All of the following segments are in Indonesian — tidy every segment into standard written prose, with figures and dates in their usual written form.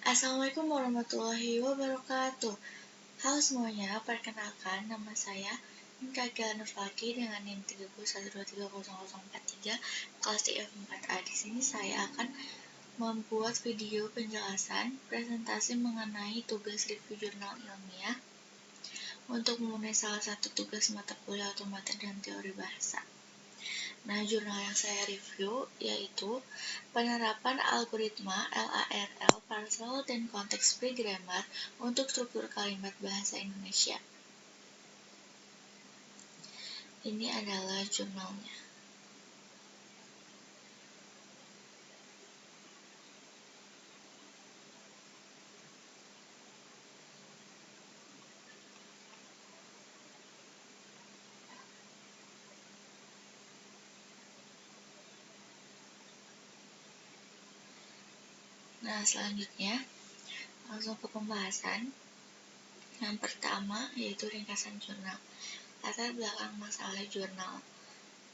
Assalamualaikum warahmatullahi wabarakatuh. Halo semuanya, perkenalkan nama saya Inka Nurfaki dengan NIM 31230043 kelas IF4A. Di sini saya akan membuat video penjelasan presentasi mengenai tugas review jurnal ilmiah untuk memenuhi salah satu tugas mata kuliah otomatis dan teori bahasa. Nah, jurnal yang saya review yaitu penerapan algoritma LARL, parsel, dan konteks free grammar untuk struktur kalimat bahasa Indonesia. Ini adalah jurnalnya. Nah, selanjutnya langsung ke pembahasan. Yang pertama yaitu ringkasan jurnal. Latar belakang masalah jurnal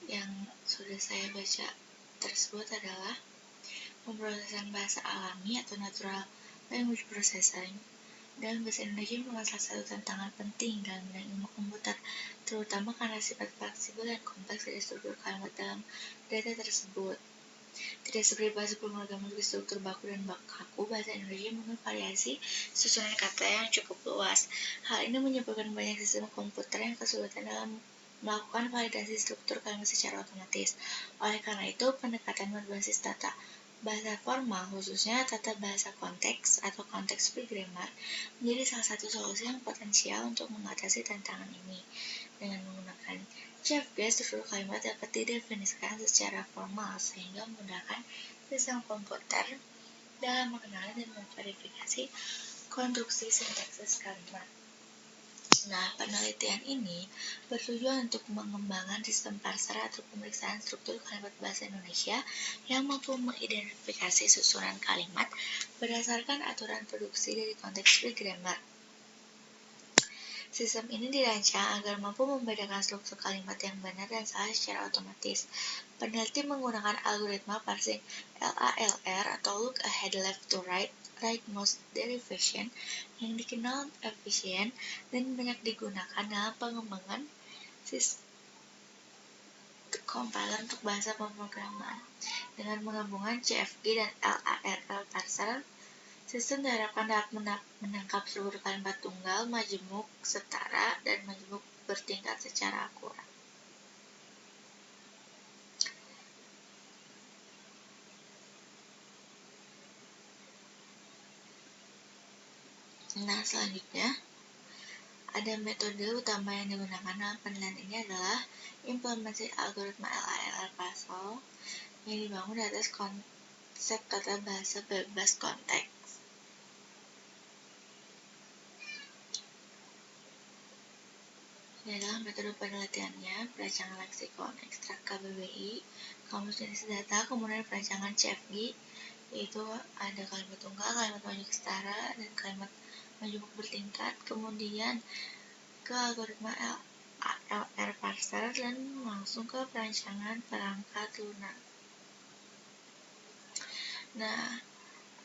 yang sudah saya baca tersebut adalah pemrosesan bahasa alami atau natural language processing, dan bahasa Indonesia merupakan salah satu tantangan penting dalam bidang ilmu komputer, terutama karena sifat fleksibel dan kompleks dari struktur kalimat dalam data tersebut. Tidak seperti bahasa pemrograman memiliki struktur baku dan kaku, bahasa Indonesia memiliki variasi susunan kata yang cukup luas. Hal ini menyebabkan banyak sistem komputer yang kesulitan dalam melakukan validasi struktur kalimat secara otomatis. Oleh karena itu, pendekatan berbasis tata bahasa formal, khususnya tata bahasa konteks atau konteks free grammar, menjadi salah satu solusi yang potensial untuk mengatasi tantangan ini. Dengan menggunakan CFG, struktur kalimat dapat didefinisikan secara formal sehingga memudahkan sistem komputer dalam mengenali dan memverifikasi konstruksi sintaksis kalimat. Nah, penelitian ini bertujuan untuk mengembangkan sistem parser atau pemeriksaan struktur kalimat bahasa Indonesia yang mampu mengidentifikasi susunan kalimat berdasarkan aturan produksi dari konteks free grammar. Sistem ini dirancang agar mampu membedakan struktur kalimat yang benar dan salah secara otomatis. Peneliti menggunakan algoritma parsing LALR atau Look Ahead Left to Right, Rightmost Derivation yang dikenal efisien dan banyak digunakan dalam pengembangan sistem compiler untuk bahasa pemrograman. Dengan menggabungkan CFG dan LARL parser, sistem diharapkan dapat menangkap seluruh kalimat tunggal, majemuk, setara, dan majemuk bertingkat secara akurat. Nah, selanjutnya ada metode utama yang digunakan dalam penelitian ini adalah implementasi algoritma LARL parsel yang dibangun di atas konsep tata bahasa bebas konteks. Ini adalah metode penelitiannya: perancangan leksikon, ekstrak KBBI, kamus jenis data, kemudian perancangan CFG, yaitu ada kalimat tunggal, kalimat majemuk setara, dan kalimat majemuk bertingkat, kemudian ke algoritma LARL parser, dan langsung ke perancangan perangkat lunak. Nah,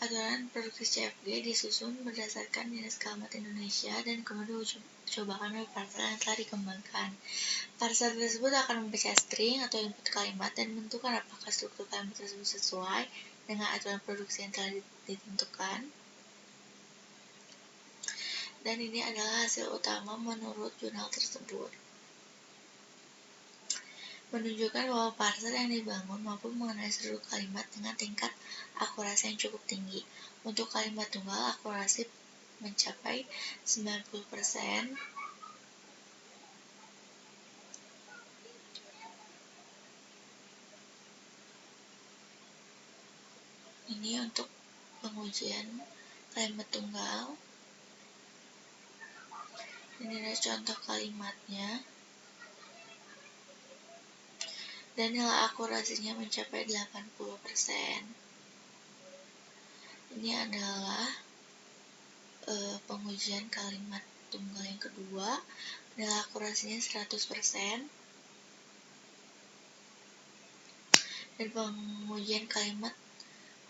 aturan produksi CFG disusun berdasarkan dinas kalimat Indonesia dan kemudian dicobakan oleh parser yang telah dikembangkan. Parser tersebut akan membaca string atau input kalimat dan menentukan apakah struktur kalimat tersebut sesuai dengan aturan produksi yang telah ditentukan. Dan ini adalah hasil utama menurut jurnal tersebut. Menunjukkan bahwa parser yang dibangun mampu mengenali seluruh kalimat dengan tingkat akurasi yang cukup tinggi. Untuk kalimat tunggal, akurasi mencapai 90%. Ini untuk pengujian kalimat tunggal. Ini adalah contoh kalimatnya. Dan nilai akurasinya mencapai 80%. Ini adalah pengujian kalimat tunggal yang kedua. Nilai akurasinya 100%. Dan pengujian kalimat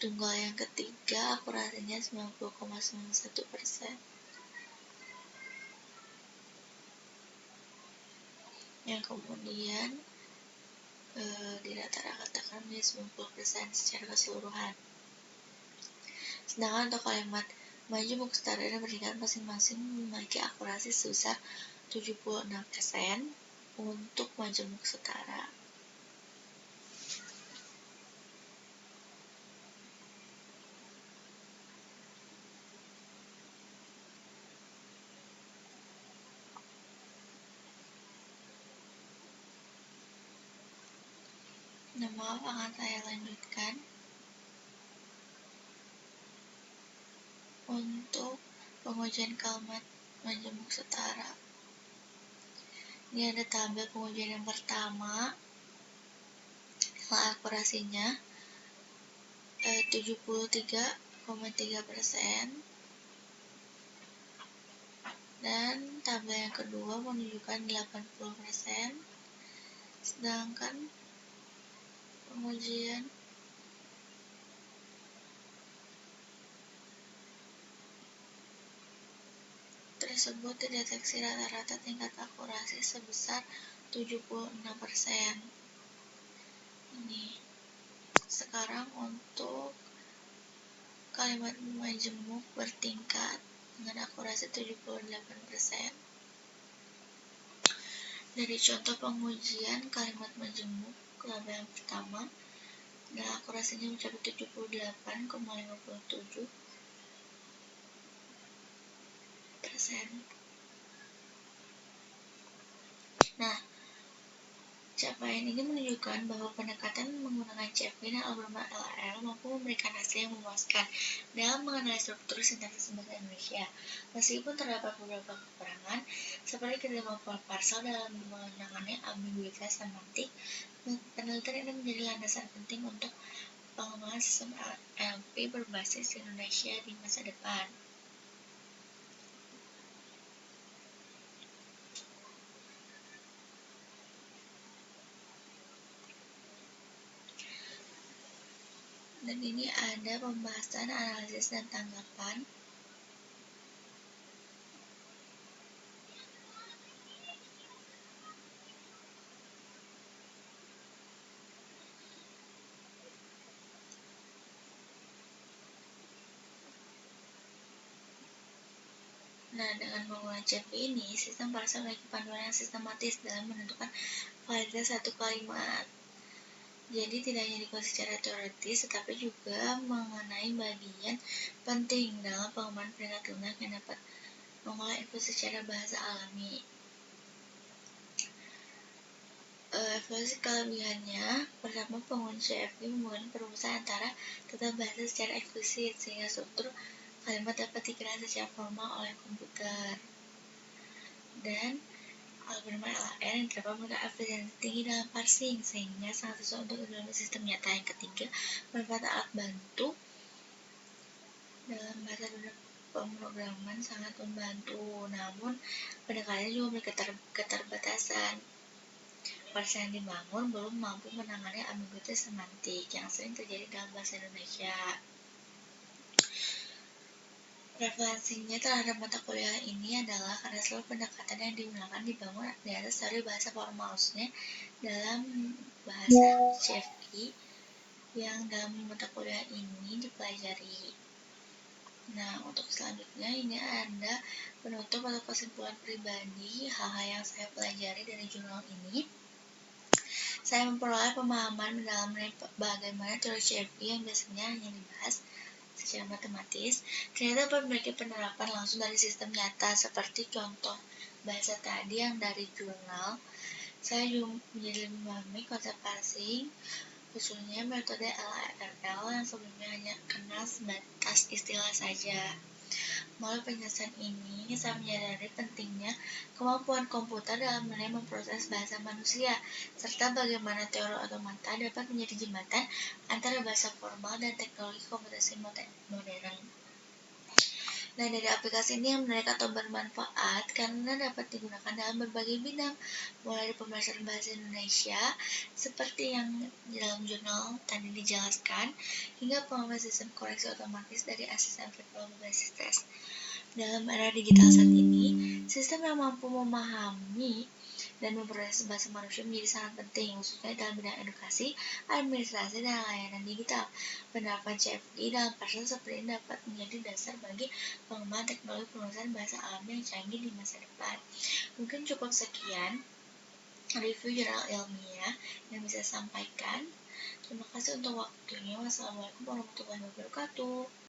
tunggal yang ketiga akurasinya 90,91%. Yang kemudian di rata-ratakan menjadi 90% secara keseluruhan. Sedangkan untuk kalimat majemuk setara dan berdikkat masing-masing memiliki akurasi sebesar 76% untuk majemuk setara. Nah, maaf akan saya lanjutkan. Untuk pengujian kalimat majemuk setara, ini ada tabel pengujian yang pertama yang akurasinya 73,3%, dan tabel yang kedua menunjukkan 80%, sedangkan pengujian tersebut dideteksi rata-rata tingkat akurasi sebesar 76%. Ini sekarang untuk kalimat majemuk bertingkat dengan akurasi 78%. Dari contoh pengujian kalimat majemuk tabel yang pertama, dan akurasinya mencapai 78,57%. Nah, capaian ini menunjukkan bahwa pendekatan menggunakan CFG dan algoritma LAL mampu memberikan hasil yang memuaskan dalam mengenali struktur sintaksis bahasa Indonesia. Meskipun terdapat beberapa kekurangan, seperti ketidakmampuan parsel dalam menangani ambiguitas semantik, penelitian ini menjadi landasan penting untuk pengembangan sistem NLP berbasis Indonesia di masa depan. Dan ini ada pembahasan, analisis, dan tanggapan. Nah, dengan menggunakan CFG ini, sistem parsel memiliki panduan yang sistematis dalam menentukan validitas satu kalimat. Jadi tidak hanya dikuasai secara teoritis, tetapi juga mengenai bagian penting dalam pengembangan peringkat lunak yang dapat mengolah info secara bahasa alami. Evaluasi kelebihannya, pertama, pengunci CFG membutuhkan perumusan antara tata bahasa secara eksplisit sehingga struktur kalimat dapat dikenal secara formal oleh komputer. Dan algoritma LAL yang dapat memberikan efisiensi tinggi dalam parsing sehingga sangat sesuai untuk dalam sistem nyata. Yang ketiga, manfaat alat bantu dalam bahasa pemrograman sangat membantu, namun pendekatannya juga memiliki keterbatasan. Parsing yang dibangun belum mampu menangani ambiguitas semantik yang sering terjadi dalam bahasa Indonesia. Referensinya terhadap mata kuliah ini adalah karena seluruh pendekatan yang digunakan dibangun di atas teori bahasa formalnya dalam bahasa CFG yang dalam mata kuliah ini dipelajari. Nah, untuk selanjutnya ini ada penutup atau kesimpulan pribadi hal-hal yang saya pelajari dari jurnal ini. Saya memperoleh pemahaman mendalam bagaimana teori CFG yang biasanya hanya dibahas secara matematis ternyata dapat memiliki penerapan langsung dari sistem nyata, seperti contoh bahasa tadi yang dari jurnal. Saya juga menjadi lebih memahami konsep parsing, khususnya metode LARL yang sebelumnya hanya kenal sebatas istilah saja. Melalui penjelasan ini, saya menyadari pentingnya kemampuan komputer dalam memproses bahasa manusia, serta bagaimana teori otomata dapat menjadi jembatan antara bahasa formal dan teknologi komputasi modern. Nah, dari aplikasi ini yang menarik atau bermanfaat karena dapat digunakan dalam berbagai bidang, mulai dari pembelajaran bahasa Indonesia, seperti yang di dalam jurnal tadi dijelaskan, hingga pengembangan sistem koreksi otomatis dari asisten virtual berbasis tes. Dalam era digital saat ini, sistem yang mampu memahami dan memproses bahasa manusia menjadi sangat penting, khususnya dalam bidang edukasi, administrasi, dan layanan digital. Penerapan CFD dalam pasal seperti ini dapat menjadi dasar bagi pengembangan teknologi penulisan bahasa alami yang canggih di masa depan. Mungkin cukup sekian review jurnal ilmiah yang bisa saya sampaikan. Terima kasih untuk waktunya. Wassalamualaikum warahmatullahi wabarakatuh.